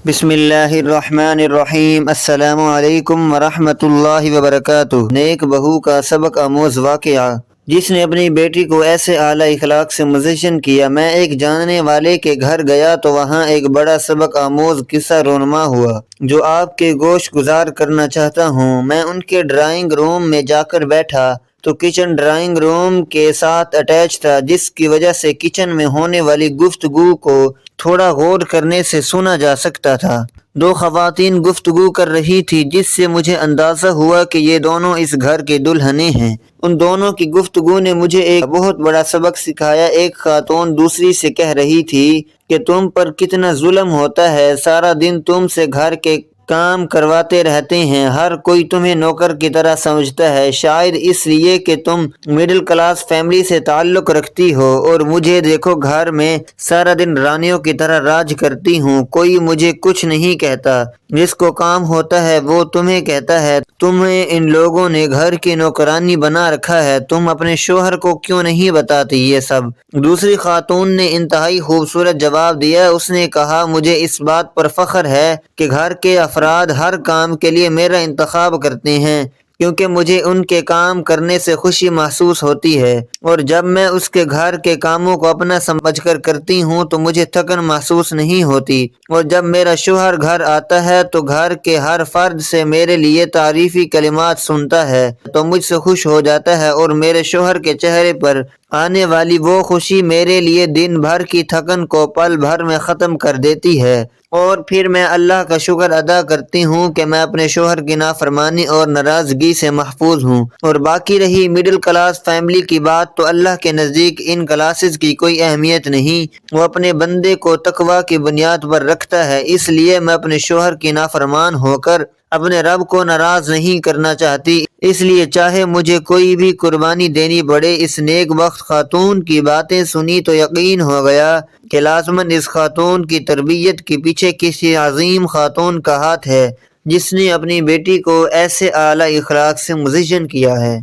بسم اللہ الرحمن الرحیم۔ السلام علیکم ورحمۃ اللہ وبرکاتہ۔ نیک بہو کا سبق آموز واقعہ۔ جس نے اپنی بیٹی کو ایسے اعلیٰ اخلاق سے مزین کیا۔ میں ایک جاننے والے کے گھر گیا تو وہاں ایک بڑا سبق آموز قصہ رونما ہوا جو آپ کے گوش گزار کرنا چاہتا ہوں۔ میں ان کے ڈرائنگ روم میں جا کر بیٹھا تو کچن ڈرائنگ روم کے ساتھ اٹیچ تھا، جس کی وجہ سے کچن میں ہونے والی گفتگو کو تھوڑا غور کرنے سے سنا جا سکتا تھا۔ دو خواتین گفتگو کر رہی تھی جس سے مجھے اندازہ ہوا کہ یہ دونوں اس گھر کی دلہنیں ہیں۔ ان دونوں کی گفتگو نے مجھے ایک بہت بڑا سبق سکھایا۔ ایک خاتون دوسری سے کہہ رہی تھی کہ تم پر کتنا ظلم ہوتا ہے، سارا دن تم سے گھر کے کام کرواتے رہتے ہیں، ہر کوئی تمہیں نوکر کی طرح سمجھتا ہے، شاید اس لیے کہ تم مڈل کلاس فیملی سے تعلق رکھتی ہو، اور مجھے دیکھو گھر میں سارا دن رانیوں کی طرح راج کرتی ہوں، کوئی مجھے کچھ نہیں کہتا، جس کو کام ہوتا ہے وہ تمہیں کہتا ہے، تمہیں ان لوگوں نے گھر کی نوکرانی بنا رکھا ہے، تم اپنے شوہر کو کیوں نہیں بتاتی یہ سب؟ دوسری خاتون نے انتہائی خوبصورت جواب دیا۔ اس نے کہا، مجھے اس بات پر فخر ہے کہ گھر کے افراد ہر کام کے لیے میرا انتخاب کرتے ہیں، کیونکہ مجھے ان کے کام کرنے سے خوشی محسوس ہوتی ہے، اور جب میں اس کے گھر کے کاموں کو اپنا سمجھ کر کرتی ہوں تو مجھے تھکن محسوس نہیں ہوتی، اور جب میرا شوہر گھر آتا ہے تو گھر کے ہر فرد سے میرے لیے تعریفی کلمات سنتا ہے تو مجھ سے خوش ہو جاتا ہے، اور میرے شوہر کے چہرے پر آنے والی وہ خوشی میرے لیے دن بھر کی تھکن کو پل بھر میں ختم کر دیتی ہے، اور پھر میں اللہ کا شکر ادا کرتی ہوں کہ میں اپنے شوہر کی نافرمانی اور ناراضگی سے محفوظ ہوں۔ اور باقی رہی مڈل کلاس فیملی کی بات، تو اللہ کے نزدیک ان کلاسز کی کوئی اہمیت نہیں، وہ اپنے بندے کو تقوی کی بنیاد پر رکھتا ہے، اس لیے میں اپنے شوہر کی نافرمان ہو کر اپنے رب کو ناراض نہیں کرنا چاہتی، اس لیے چاہے مجھے کوئی بھی قربانی دینی پڑے۔ اس نیک بخت خاتون کی باتیں سنی تو یقین ہو گیا کہ لازماً اس خاتون کی تربیت کے پیچھے کسی عظیم خاتون کا ہاتھ ہے، جس نے اپنی بیٹی کو ایسے اعلیٰ اخلاق سے مزین کیا ہے۔